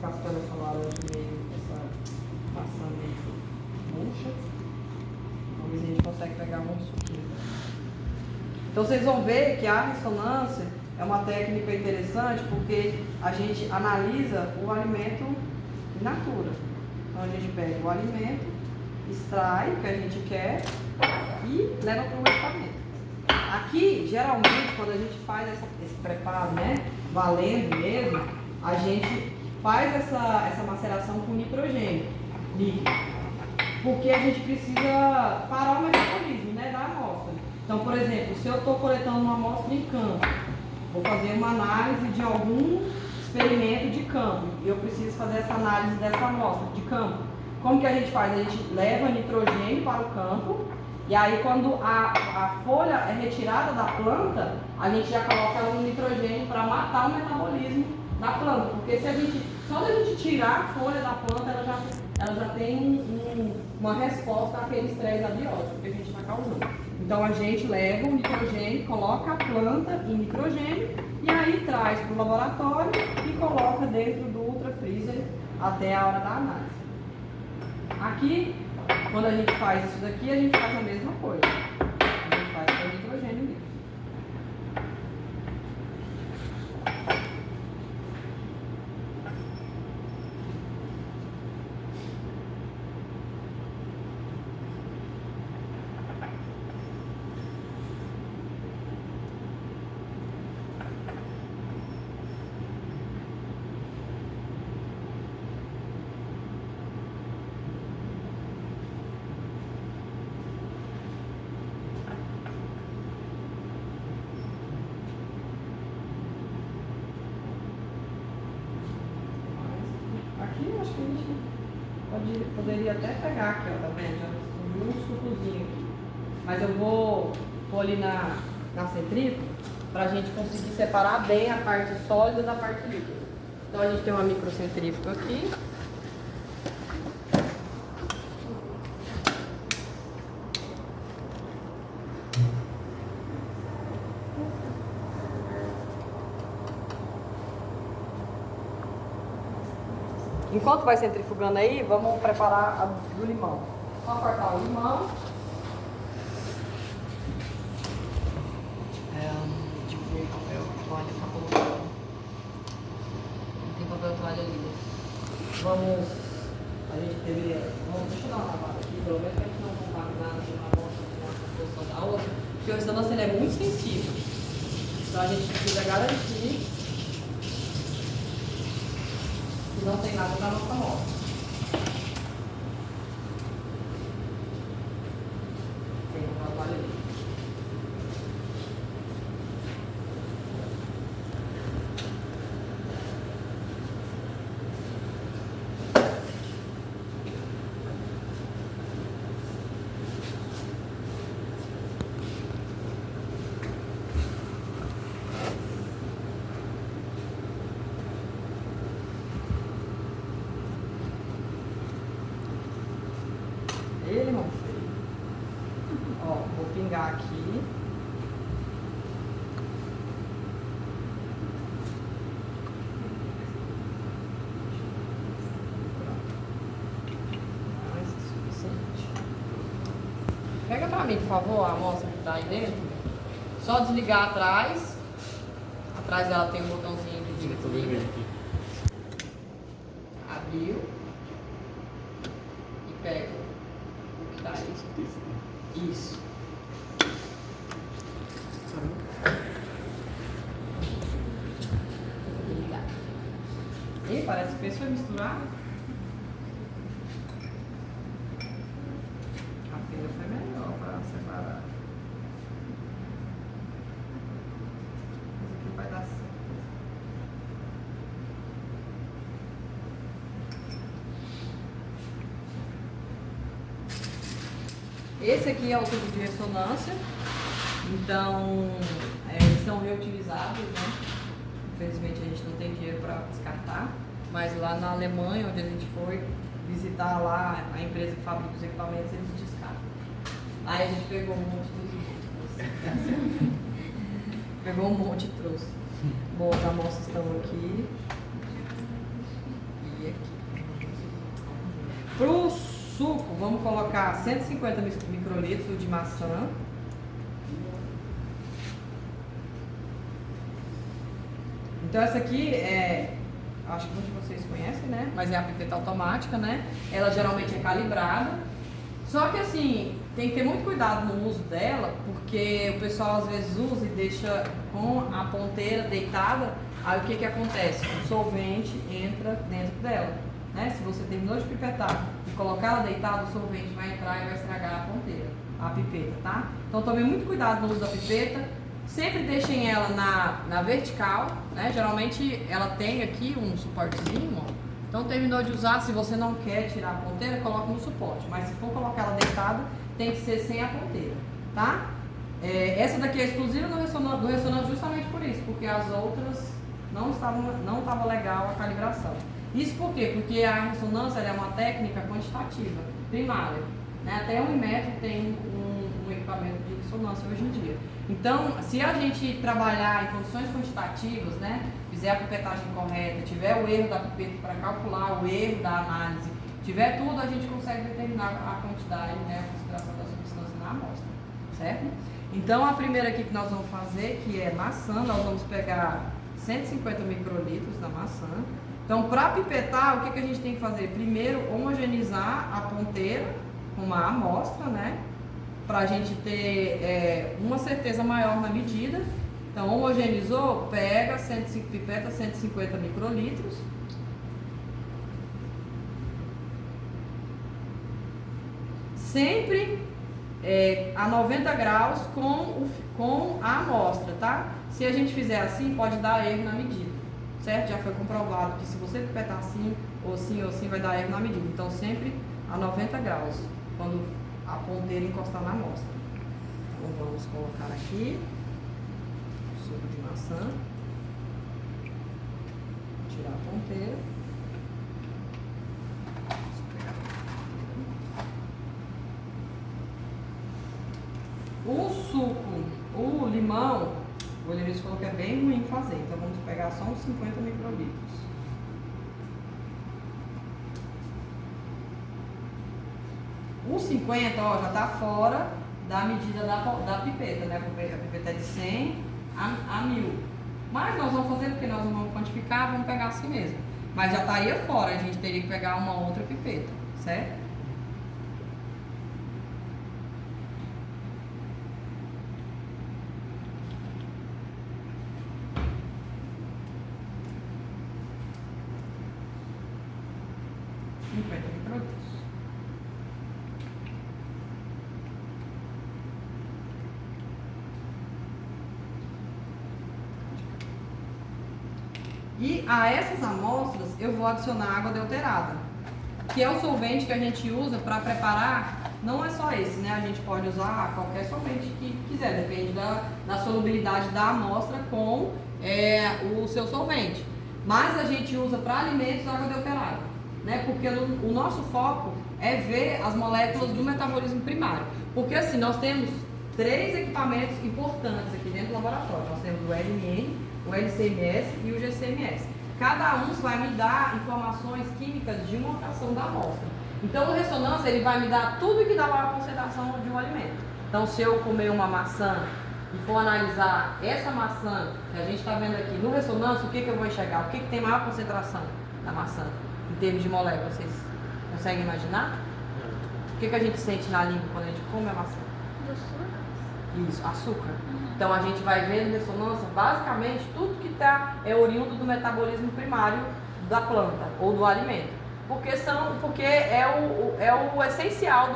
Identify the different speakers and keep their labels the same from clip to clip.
Speaker 1: cascando essa laranja meio, essa maçã meio murcha. Vamos ver se a gente consegue pegar um suquinho. Então vocês vão ver que a ressonância é uma técnica interessante porque a gente analisa o alimento in natura. Então a gente pega o alimento, extrai o que a gente quer e leva para o equipamento. Aqui, geralmente, quando a gente faz esse preparo, né, valendo mesmo, a gente faz essa maceração com nitrogênio líquido, porque a gente precisa parar o metabolismo, né, da amostra. Então, por exemplo, se eu estou coletando uma amostra em campo, vou fazer uma análise de algum experimento de campo e eu preciso fazer essa análise dessa amostra de campo. Como que a gente faz? A gente leva nitrogênio para o campo e aí quando a folha é retirada da planta, a gente já coloca um nitrogênio para matar o metabolismo da planta. Porque se a gente, só da gente tirar a folha da planta, ela já tem uma resposta àquele estresse abiótico que a gente está causando. Então a gente leva o nitrogênio, coloca a planta em nitrogênio e aí traz para o laboratório e coloca dentro do ultra freezer até a hora da análise. Aqui, quando a gente faz isso daqui, a gente faz a mesma coisa. A gente faz com nitrogênio líquido. Aqui eu acho que a gente poderia até pegar aqui, ó, tá vendo? Já subiu uns sucozinhos aqui. Mas eu vou pôr ali na centrífuga pra gente conseguir separar bem a parte sólida da parte líquida. Então a gente tem uma microcentrífuga aqui. Enquanto vai centrifugando aí, vamos preparar a do limão. Vamos cortar o limão. Tipo, papel toalha acabou. Não tem papel toalha ali. Vamos. A gente deveria. Deixa eu dar uma lavada aqui, pelo menos pra gente não contaminar uma amostra com uma posição da outra. Porque o ressonância é muito sensível. Então a gente precisa garantir que não tem nada na nossa amostra. Tem uma toalha ali. Ele não feio. Ó, vou pingar aqui. Mais que suficiente. Pega pra mim, por favor, a amostra que tá aí dentro. Só desligar atrás. Atrás dela tem um botãozinho de desliga. Abriu. E pega. Tá, isso. E parece que fez foi misturar. A pena foi melhor para separar. Mas aqui vai dar certo. Esse aqui é o tubo de ressonância, então eles são reutilizáveis, né? Infelizmente a gente não tem dinheiro para descartar, mas lá na Alemanha, onde a gente foi visitar lá a empresa que fabrica os equipamentos, eles descartam. Aí a gente pegou um monte de pegou um monte e trouxe. Bom, as amostras estão aqui. E suco, vamos colocar 150 microlitros de maçã. Então essa aqui acho que muitos de vocês conhecem, né? Mas é a pipeta automática, né? Ela geralmente é calibrada. Só que assim, tem que ter muito cuidado no uso dela, porque o pessoal às vezes usa e deixa com a ponteira deitada. Aí o que acontece? O solvente entra dentro dela, né? Se você terminou de pipetar e colocar ela deitada, o solvente vai entrar e vai estragar a ponteira, a pipeta, tá? Então tome muito cuidado no uso da pipeta. Sempre deixem ela na vertical, né? Geralmente ela tem aqui um suportezinho, ó. Então terminou de usar, se você não quer tirar a ponteira, coloca no suporte. Mas se for colocar ela deitada, tem que ser sem a ponteira, tá? Essa daqui é exclusiva do ressonância justamente por isso, porque as outras não estava legal a calibração. Isso por quê? Porque a ressonância é uma técnica quantitativa, primária, né? Até 1 metro tem um equipamento de ressonância hoje em dia. Então, se a gente trabalhar em condições quantitativas, né, fizer a pipetagem correta, tiver o erro da pipeta para calcular o erro da análise, tiver tudo, a gente consegue determinar a quantidade, né, a concentração da substância na amostra, certo? Então, a primeira aqui que nós vamos fazer, que é maçã, nós vamos pegar 150 microlitros da maçã. Então, para pipetar, o que a gente tem que fazer? Primeiro, homogeneizar a ponteira com uma amostra, né? Para a gente ter uma certeza maior na medida. Então, homogeneizou, pega, pipeta 150 microlitros. Sempre a 90 graus com a amostra, tá? Se a gente fizer assim, pode dar erro na medida, certo? Já foi comprovado que se você pipetar assim, ou assim, vai dar erro na medida. Então, sempre a 90 graus, quando a ponteira encostar na amostra. Então, vamos colocar aqui o suco de maçã. Tirar a ponteira. O suco, o limão, o Elias falou que é bem ruim fazer, então vamos pegar só uns 50 microlitros. Os 50, ó, já tá fora da medida da pipeta, né? A pipeta é de 100 a 1000. Mas nós vamos fazer porque nós não vamos quantificar, vamos pegar assim mesmo. Mas já estaria fora, a gente teria que pegar uma outra pipeta, certo? E a essas amostras eu vou adicionar água adulterada, que é o solvente que a gente usa para preparar. Não é só esse, né? A gente pode usar qualquer solvente que quiser, depende da solubilidade da amostra com o seu solvente. Mas a gente usa para alimentos água adulterada, né? Porque o nosso foco é ver as moléculas do metabolismo primário. Porque assim, nós temos 3 equipamentos importantes aqui dentro do laboratório. Nós temos o LMN, o LCMS e o GCMS. Cada um vai me dar informações químicas de uma fração da amostra. Então, o ressonância, ele vai me dar tudo que dá a concentração de um alimento. Então, se eu comer uma maçã e for analisar essa maçã que a gente está vendo aqui no ressonância, o que eu vou enxergar? O que tem maior concentração da maçã em termos de moléculas? Vocês conseguem imaginar? O que a gente sente na língua quando a gente come a maçã? Isso, açúcar. Então a gente vai ver na ressonância, basicamente, tudo que é oriundo do metabolismo primário da planta ou do alimento. Porque é o essencial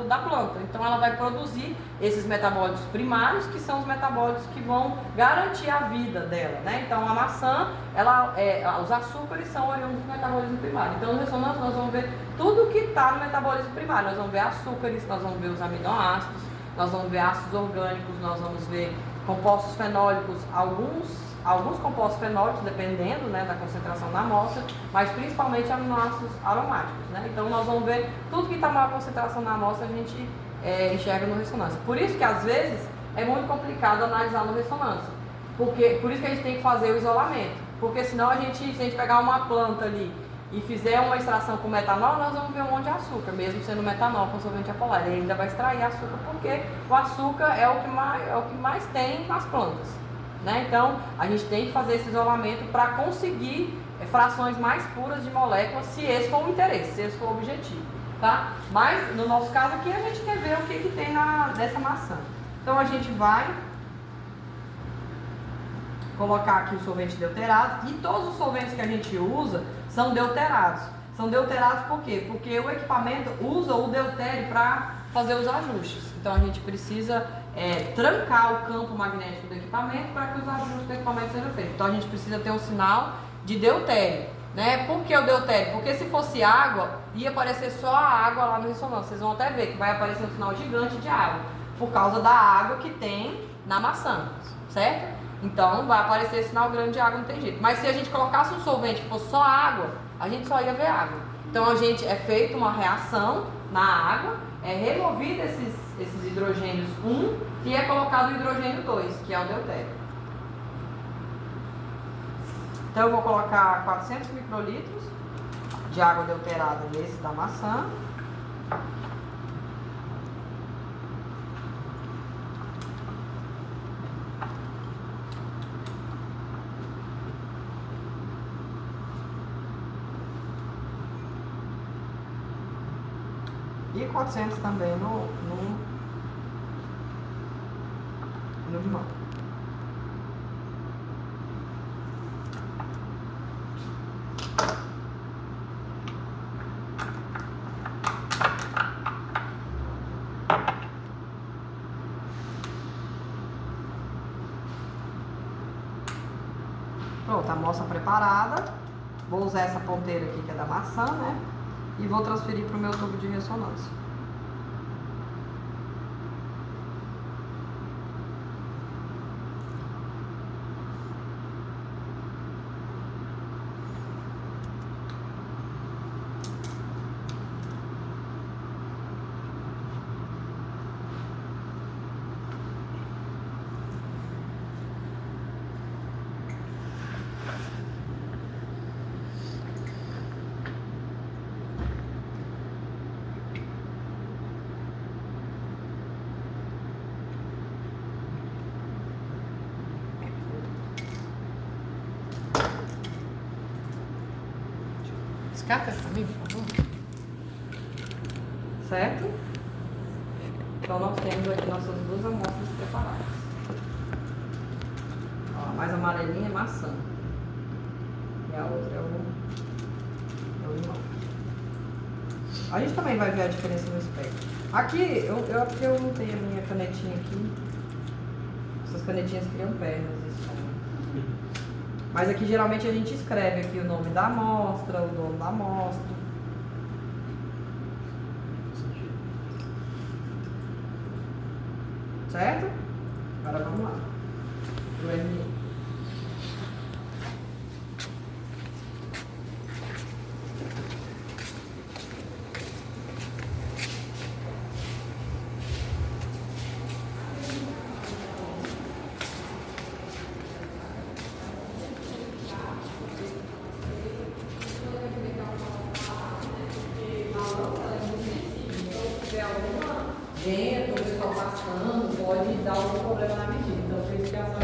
Speaker 1: da planta. Então ela vai produzir esses metabólitos primários, que são os metabólitos que vão garantir a vida dela, né? Então a maçã, os açúcares são oriundos do metabolismo primário. Então no ressonância nós vamos ver tudo que está no metabolismo primário. Nós vamos ver açúcares, nós vamos ver os aminoácidos, nós vamos ver ácidos orgânicos, nós vamos ver compostos fenólicos, alguns compostos fenólicos, dependendo, né, da concentração da amostra, mas principalmente aminoácidos aromáticos, né? Então nós vamos ver tudo que está maior concentração na amostra, a gente enxerga no ressonância. Por isso que às vezes é muito complicado analisar no ressonância, por isso que a gente tem que fazer o isolamento, porque senão se a gente pegar uma planta ali e fizer uma extração com metanol, nós vamos ver um monte de açúcar, mesmo sendo metanol com solvente apolar. Ele ainda vai extrair açúcar, porque o açúcar é o que mais tem nas plantas, né? Então, a gente tem que fazer esse isolamento para conseguir frações mais puras de moléculas, se esse for o interesse, se esse for o objetivo, tá? Mas, no nosso caso aqui, a gente quer ver o que tem nessa maçã. Então, a gente vai colocar aqui o solvente deuterado, e todos os solventes que a gente usa são deuterados. São deuterados por quê? Porque o equipamento usa o deutério para fazer os ajustes. Então a gente precisa trancar o campo magnético do equipamento para que os ajustes do equipamento sejam feitos. Então a gente precisa ter um sinal de deutério, né? Por que o deutério? Porque se fosse água, ia aparecer só a água lá no ressonância. Vocês vão até ver que vai aparecer um sinal gigante de água, por causa da água que tem na maçã, certo? Então vai aparecer esse sinal grande de água, não tem jeito. Mas se a gente colocasse um solvente que fosse só água, a gente só ia ver água. Então a gente feita uma reação na água, é removido esses hidrogênios 1 e é colocado o hidrogênio 2, que é o deutério. Então eu vou colocar 400 microlitros de água deuterada nesse da maçã. E 400 também no limão. Pronto, a amostra preparada. Vou usar essa ponteira aqui que é da maçã, né? E vou transferir para o meu tubo de ressonância. Descarta pra mim, por favor. Certo? Então nós temos aqui nossas duas amostras preparadas. Ó, a mais amarelinha é maçã. E a outra é o limão. A gente também vai ver a diferença no espectro. Aqui, porque eu não tenho a minha canetinha aqui. Essas canetinhas criam pernas, isso. Mas aqui geralmente a gente escreve aqui o nome da amostra, o dono da amostra. Certo? Agora vamos lá. O MI. Vento, o pessoal passando, pode dar algum problema na medida. Então, por isso que a ação